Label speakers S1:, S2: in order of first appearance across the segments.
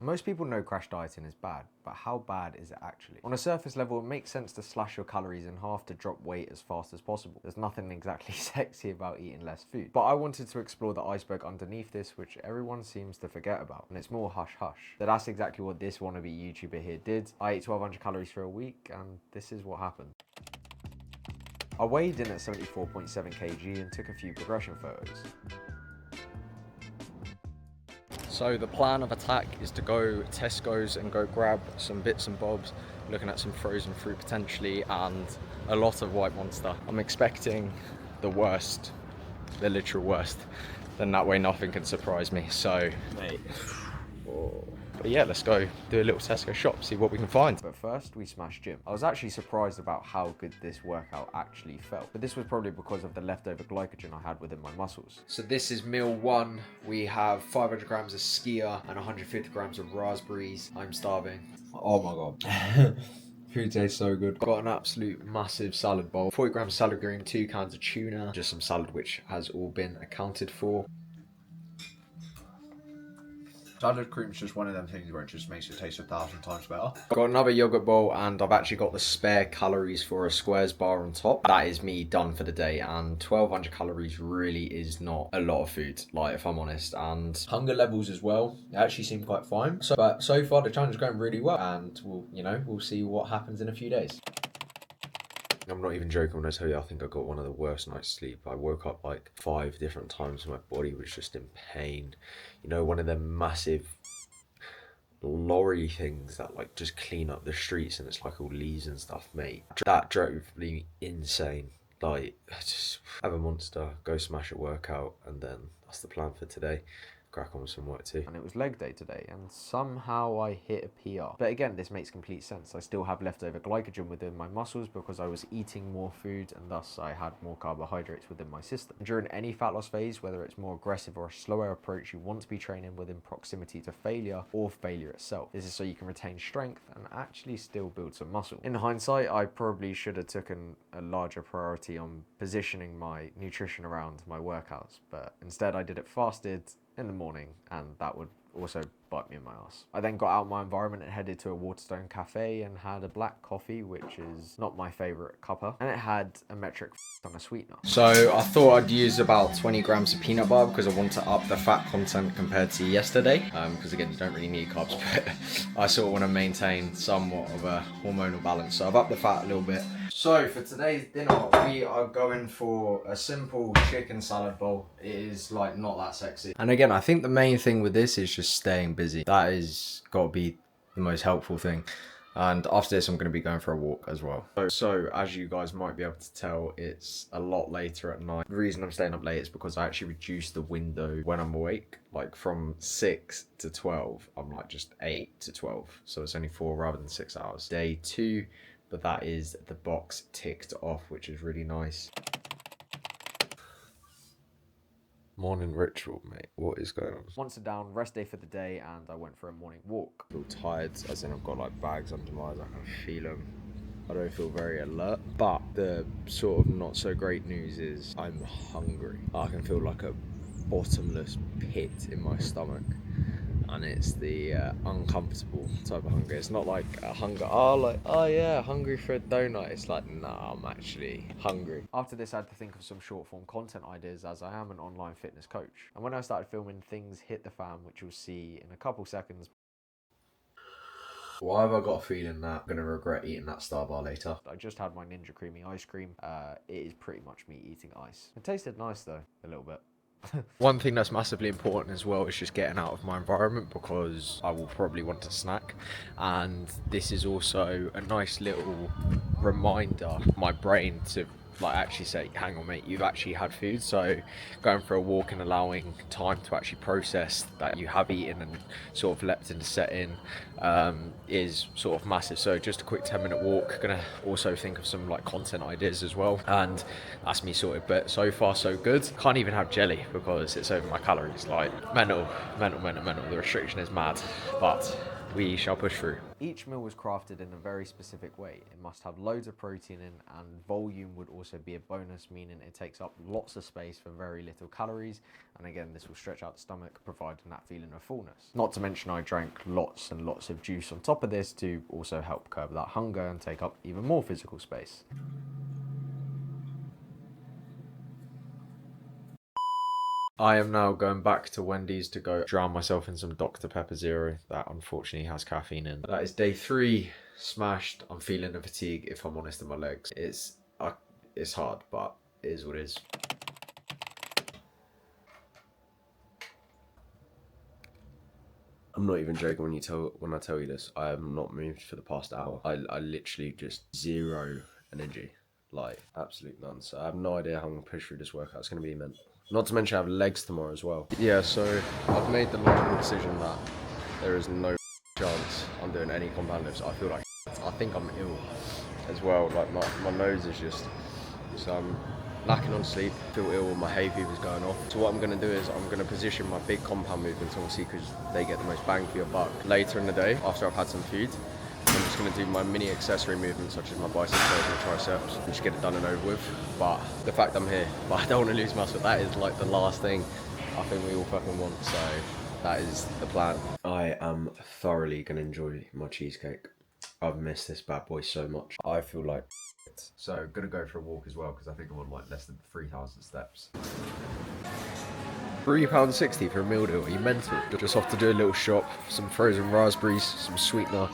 S1: Most people know crash dieting is bad, but how bad is it actually? On a surface level, it makes sense to slash your calories in half to drop weight as fast as possible. There's nothing exactly sexy about eating less food. But I wanted to explore the iceberg underneath this, which everyone seems to forget about, and it's more hush hush. So that's exactly what this wannabe YouTuber here did. I ate 1200 calories for a week, and this is what happened. I weighed in at 74.7 kg and took a few progression photos.
S2: So the plan of attack is to go Tesco's and go grab some bits and bobs, looking at some frozen fruit potentially and a lot of white monster. I'm expecting the worst, the literal worst. Then that way nothing can surprise me. So, mate. But yeah, let's go do a little Tesco shop, see what we can find.
S1: But first, we smashed gym. I was actually surprised about how good this workout actually felt. But this was probably because of the leftover glycogen I had within my muscles. So this is meal one. We have 500 grams of skia and 150 grams of raspberries. I'm starving. Oh my God. Food tastes so good. Got an absolute massive salad bowl. 40 grams of salad green, 2 cans of tuna. Just some salad which has all been accounted for. Salad cream's just one of them things where it just makes it taste 1,000 times better. I've got another yogurt bowl and I've actually got the spare calories for a squares bar on top. That is me done for the day, and 1,200 calories really is not a lot of food, like, if I'm honest. And hunger levels as well, they actually seem quite fine. But so far the challenge is going really well, and we'll see what happens in a few days. I'm not even joking when I tell you I think I got one of the worst nights sleep. I woke up like 5 different times, my body was just in pain. You know, one of them massive lorry things that like just clean up the streets and it's like all leaves and stuff, mate. That drove me insane. Like, just have a monster, go smash a workout, and then that's the plan for today. Crack on with some work too. And it was leg day today, and somehow I hit a PR. But again, this makes complete sense. I still have leftover glycogen within my muscles because I was eating more food, and thus I had more carbohydrates within my system. During any fat loss phase, whether it's more aggressive or a slower approach, you want to be training within proximity to failure or failure itself. This is so you can retain strength and actually still build some muscle. In hindsight, I probably should have taken a larger priority on positioning my nutrition around my workouts, but instead I did it fasted in the morning, and that would also bite me in my ass. I then got out of my environment and headed to a Waterstone cafe and had a black coffee, which is not my favorite cuppa, and it had a metric on a sweetener. So I thought I'd use about 20 grams of peanut butter because I want to up the fat content compared to yesterday, because again, you don't really need carbs, but I sort of want to maintain somewhat of a hormonal balance, so I've upped the fat a little bit. So for today's dinner, we are going for a simple chicken salad bowl. It is like not that sexy. And again, I think the main thing with this is just staying busy. That is got to be the most helpful thing. And after this, I'm going to be going for a walk as well. So as you guys might be able to tell, it's a lot later at night. The reason I'm staying up late is because I actually reduced the window when I'm awake. Like from 6 to 12, I'm like just 8 to 12. So it's only 4 rather than 6 hours. Day 2. But that is the box ticked off, which is really nice. Morning ritual, mate. What is going on? Once a down, rest day for the day, and I went for a morning walk. I feel tired, as in I've got like bags under my eyes. I can feel them. I don't feel very alert. But the sort of not so great news is I'm hungry. I can feel like a bottomless pit in my stomach. And it's the uncomfortable type of hunger. It's not like a hunger, oh yeah, hungry for a donut. It's like, nah, I'm actually hungry. After this, I had to think of some short form content ideas, as I am an online fitness coach. And when I started filming, things hit the fan, which you'll see in a couple seconds. Why have I got a feeling that I'm going to regret eating that Star Bar later? I just had my Ninja Creamy ice cream. It is pretty much me eating ice. It tasted nice though, a little bit. One thing that's massively important as well is just getting out of my environment, because I will probably want to snack, and this is also a nice little reminder for my brain to like actually say, hang on mate, you've actually had food. So going for a walk and allowing time to actually process that you have eaten and sort of leptin to set in is sort of massive. So just a quick 10-minute walk. Gonna also think of some like content ideas as well, and that's me sorted. But so far so good. Can't even have jelly because it's over my calories. Like mental. The restriction is mad, but
S2: we shall push through.
S1: Each meal was crafted in a very specific way. It must have loads of protein in, and volume would also be a bonus, meaning it takes up lots of space for very little calories. And again, this will stretch out the stomach, providing that feeling of fullness. Not to mention I drank lots and lots of juice on top of this to also help curb that hunger and take up even more physical space. I am now going back to Wendy's to go drown myself in some Dr. Pepper Zero that unfortunately has caffeine in. That is day 3, smashed. I'm feeling the fatigue, if I'm honest, in my legs. It's hard, but it is what it is.
S3: I'm not even joking when I tell you this. I have not moved for the past hour. I literally just zero energy, like absolute none. So I have no idea how I'm gonna push through this workout. It's gonna be immense. Not to mention I have legs tomorrow as well.
S2: Yeah, so I've made the logical decision that there is no chance I'm doing any compound lifts. I feel like I think I'm ill as well. Like my nose is just, so I'm lacking on sleep, feel ill, my hay fever's going off. So what I'm going to do is I'm going to position my big compound movements, obviously, because they get the most bang for your buck later in the day after I've had some food. I'm just going to do my mini accessory movements such as my biceps curls and triceps and just get it done and over with. But the fact I'm here, but I don't want to lose muscle, that is like the last thing I think we all fucking want. So that is the plan.
S3: I am thoroughly gonna enjoy my cheesecake. I've missed this bad boy so much. I feel like
S1: So gonna go for a walk as well because I think I'm on like less than 3,000 steps.
S2: £3.60 for a meal deal, are you mental? Just off to do a little shop, some frozen raspberries, some sweetener,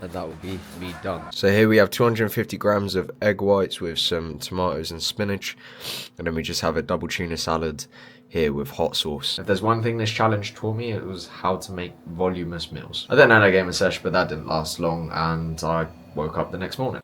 S2: and that will be me done.
S3: So here we have 250 grams of egg whites with some tomatoes and spinach, and then we just have a double tuna salad here with hot sauce.
S1: If there's one thing this challenge taught me, it was how to make voluminous meals. I then had a game of sesh, but that didn't last long, and I woke up the next morning.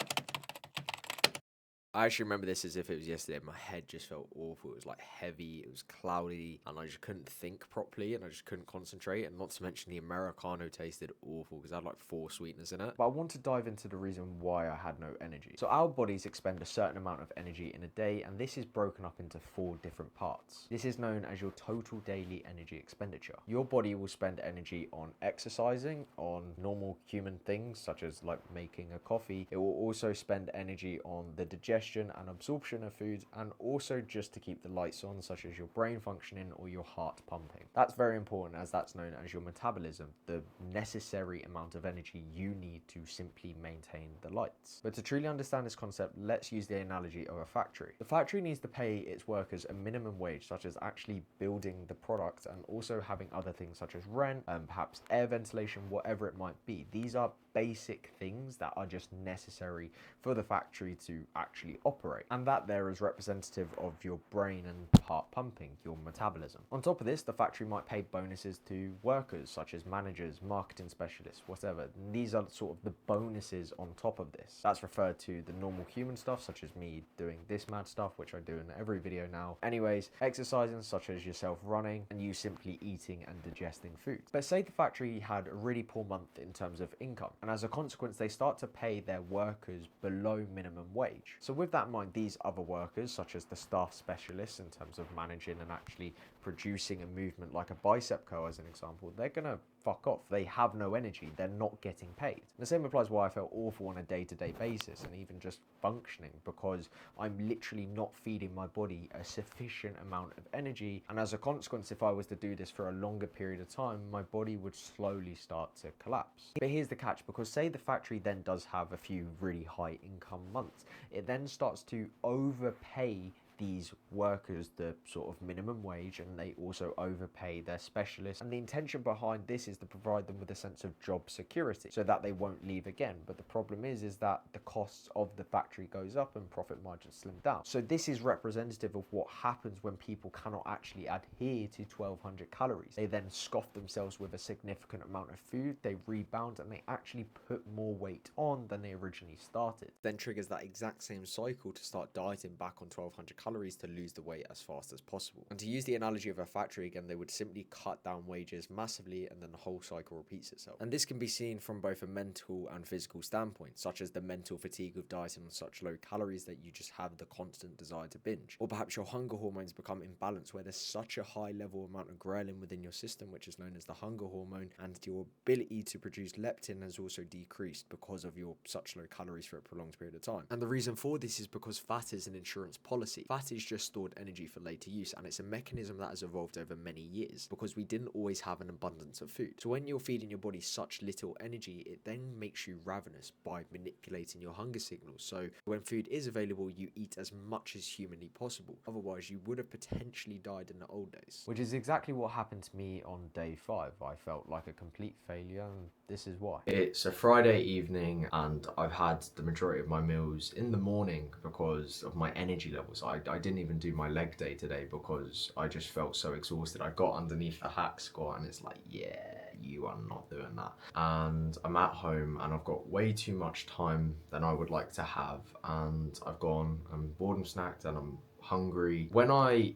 S3: I actually remember this as if it was yesterday. My head just felt awful. It was like heavy, it was cloudy, and I just couldn't think properly, and I just couldn't concentrate. And not to mention the Americano tasted awful because it had like 4 sweeteners in it.
S1: But I want to dive into the reason why I had no energy. So our bodies expend a certain amount of energy in a day, and this is broken up into 4 different parts. This is known as your total daily energy expenditure. Your body will spend energy on exercising, on normal human things such as like making a coffee. It will also spend energy on the digestion and absorption of food, and also just to keep the lights on, such as your brain functioning or your heart pumping. That's very important, as that's known as your metabolism, the necessary amount of energy you need to simply maintain the lights. But to truly understand this concept, let's use the analogy of a factory. The factory needs to pay its workers a minimum wage, such as actually building the product and also having other things such as rent and perhaps air ventilation, whatever it might be. These are basic things that are just necessary for the factory to actually operate, and that there is representative of your brain and heart pumping, your metabolism. On top of this, the factory might pay bonuses to workers such as managers, marketing specialists, whatever. And these are sort of the bonuses on top of this. That's referred to the normal human stuff, such as me doing this mad stuff, which I do in every video now. Anyways, exercising such as yourself running and you simply eating and digesting food. But say the factory had a really poor month in terms of income, and as a consequence they start to pay their workers below minimum wage. So with that in mind, these other workers such as the staff specialists in terms of managing and actually producing a movement like a bicep curl as an example, they're gonna fuck off. They have no energy, they're not getting paid. The same applies why I felt awful on a day-to-day basis and even just functioning, because I'm literally not feeding my body a sufficient amount of energy, and as a consequence, if I was to do this for a longer period of time, my body would slowly start to collapse. But here's the catch, because say the factory then does have a few really high income months, it then starts to overpay these workers the sort of minimum wage, and they also overpay their specialists, and the intention behind this is to provide them with a sense of job security so that they won't leave again. But the problem is that the costs of the factory goes up and profit margins slim down. So this is representative of what happens when people cannot actually adhere to 1200 calories. They then scoff themselves with a significant amount of food, they rebound, and they actually put more weight on than they originally started.
S3: Then triggers that exact same cycle to start dieting back on 1200 calories.
S1: calories to lose the weight as fast as possible. And to use the analogy of a factory again, they would simply cut down wages massively and then the whole cycle repeats itself. And this can be seen from both a mental and physical standpoint, such as the mental fatigue of dieting on such low calories that you just have the constant desire to binge. Or perhaps your hunger hormones become imbalanced where there's such a high level amount of ghrelin within your system, which is known as the hunger hormone, and your ability to produce leptin has also decreased because of your such low calories for a prolonged period of time. And the reason for this is because fat is an insurance policy. Fat is just stored energy for later use, and it's a mechanism that has evolved over many years because we didn't always have an abundance of food. So when you're feeding your body such little energy, it then makes you ravenous by manipulating your hunger signals. So when food is available, you eat as much as humanly possible. Otherwise, you would have potentially died in the old days. Which is exactly what happened to me on day 5. I felt like a complete failure, and this is why. It's a Friday evening, and I've had the majority of my meals in the morning because of my energy levels. I didn't even do my leg day today because I just felt so exhausted. I got underneath the hack squat and it's like, yeah, you are not doing that. And I'm at home and I've got way too much time than I would like to have, and I'm bored and snacked and I'm hungry. When I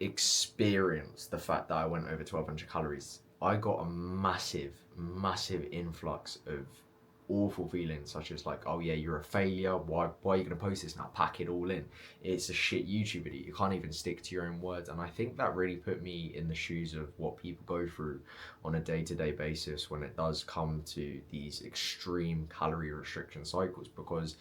S1: experienced the fact that I went over 1200 calories, I got a massive influx of awful feelings, such as like, oh yeah, you're a failure, why are you gonna post this now, pack it all in, it's a shit YouTube video, you can't even stick to your own words. And I think that really put me in the shoes of what people go through on a day-to-day basis when it does come to these extreme calorie restriction cycles, because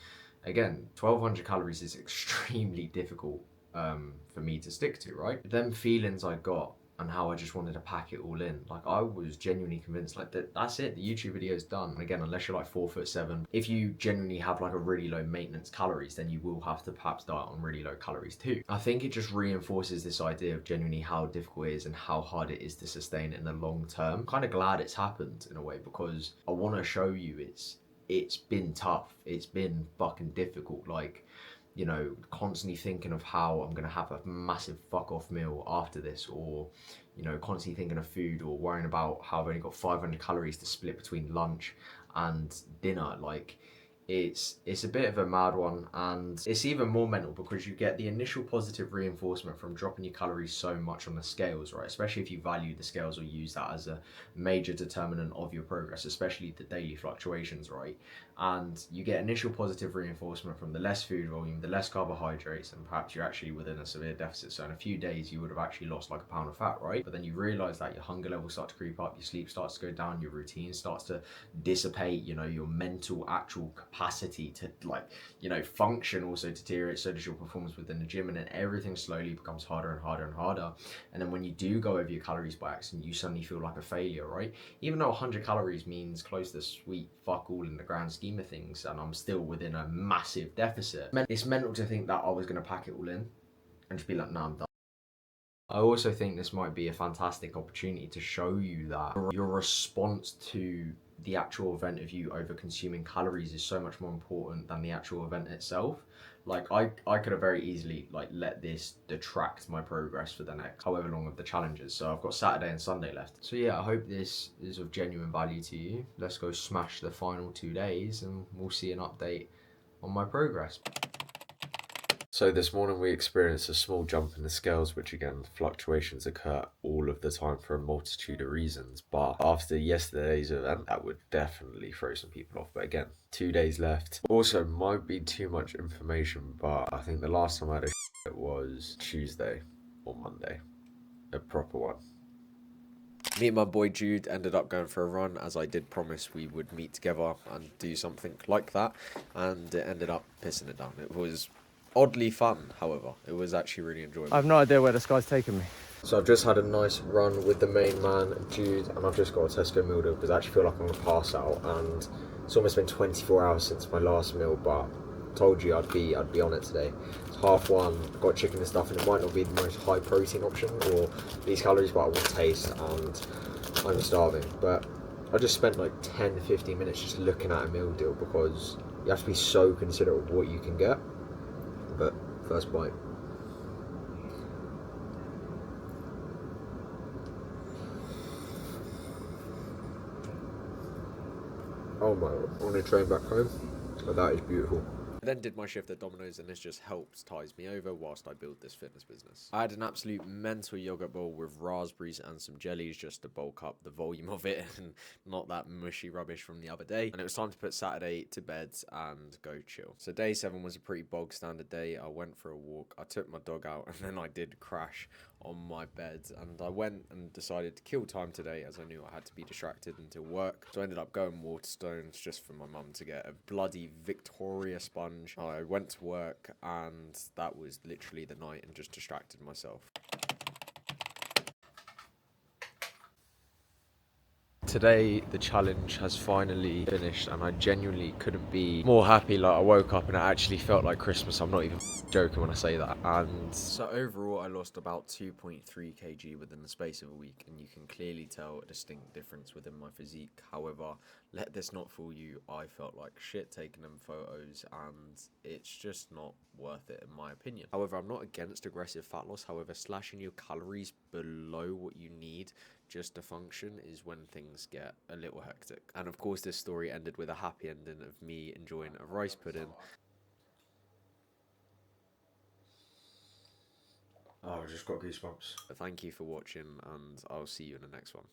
S1: again, 1200 calories is extremely difficult for me to stick to, right? Them feelings I got and how I just wanted to pack it all in, like I was genuinely convinced like that's it, the YouTube video is done. And again, unless you're like 4'7", if you genuinely have like a really low maintenance calories, then you will have to perhaps diet on really low calories too. I think it just reinforces this idea of genuinely how difficult it is and how hard it is to sustain in the long term. I'm kind of glad it's happened in a way, because I want to show you it's been tough, it's been fucking difficult. Like, you know, constantly thinking of how I'm gonna have a massive fuck off meal after this, or, you know, constantly thinking of food, or worrying about how I've only got 500 calories to split between lunch and dinner. Like, it's a bit of a mad one, and it's even more mental because you get the initial positive reinforcement from dropping your calories so much on the scales, right? Especially if you value the scales or use that as a major determinant of your progress, especially the daily fluctuations, right? And you get initial positive reinforcement from the less food volume, the less carbohydrates, and perhaps you're actually within a severe deficit. So in a few days you would have actually lost like a pound of fat, right? But then you realize that your hunger levels start to creep up, your sleep starts to go down, your routine starts to dissipate, you know, your mental actual capacity to, like, you know, function also deteriorates. So does your performance within the gym, and then everything slowly becomes harder and harder and harder. And then when you do go over your calories by accident, you suddenly feel like a failure, right? Even though 100 calories means close to sweet fuck all in the grand scheme of things, and I'm still within a massive deficit, it's mental to think that I was going to pack it all in and just be like, nah, I'm done. I also think this might be a fantastic opportunity to show you that your response to the actual event of you over consuming calories is so much more important than the actual event itself. Like, I could have very easily like let this detract my progress for the next however long of the challenges. So I've got Saturday and Sunday left. So yeah, I hope this is of genuine value to you. Let's go smash the final 2 days and we'll see an update on my progress. So this morning we experienced a small jump in the scales, which again, fluctuations occur all of the time for a multitude of reasons. But after yesterday's event, that would definitely throw some people off. But again, 2 days left. Also, might be too much information, but I think the last time I had a was Tuesday or Monday. A proper one. Me and my boy Jude ended up going for a run, as I did promise we would meet together and do something like that. And it ended up pissing it down. It was oddly fun, however. It was actually really enjoyable.
S2: I have no idea where this guy's taken me.
S1: So I've just had a nice run with the main man, Jude, and I've just got a Tesco meal deal because I actually feel like I'm going to pass out, and it's almost been 24 hours since my last meal, but I told you I'd be on it today. It's 1:30, I've got chicken and stuff, and it might not be the most high protein option or these calories, but I want taste and I'm starving. But I just spent like 10-15 minutes just looking at a meal deal because you have to be so considerate of what you can get. But first bite. Oh my, on the train back home, so that is beautiful. Then did my shift at Domino's, and this just helps ties me over whilst I build this fitness business. I had an absolute mental yogurt bowl with raspberries and some jellies just to bulk up the volume of it and not that mushy rubbish from the other day. And it was time to put Saturday to bed and go chill. So day 7 was a pretty bog standard day. I went for a walk, I took my dog out, and then I did crash on my bed, and I went and decided to kill time today as I knew I had to be distracted until work. So I ended up going Waterstones just for my mum to get a bloody Victoria sponge. I went to work, and that was literally the night, and just distracted myself. Today, the challenge has finally finished, and I genuinely couldn't be more happy. Like, I woke up and it actually felt like Christmas. I'm not even joking when I say that. And so overall, I lost about 2.3 kg within the space of a week, and you can clearly tell a distinct difference within my physique. However, let this not fool you, I felt like shit taking them photos, and it's just not worth it in my opinion. However, I'm not against aggressive fat loss. However, slashing your calories below what you need just to function is when things get a little hectic. And of course, this story ended with a happy ending of me enjoying a rice pudding.
S3: Oh, I just got goosebumps.
S1: Thank you for watching, and I'll see you in the next one.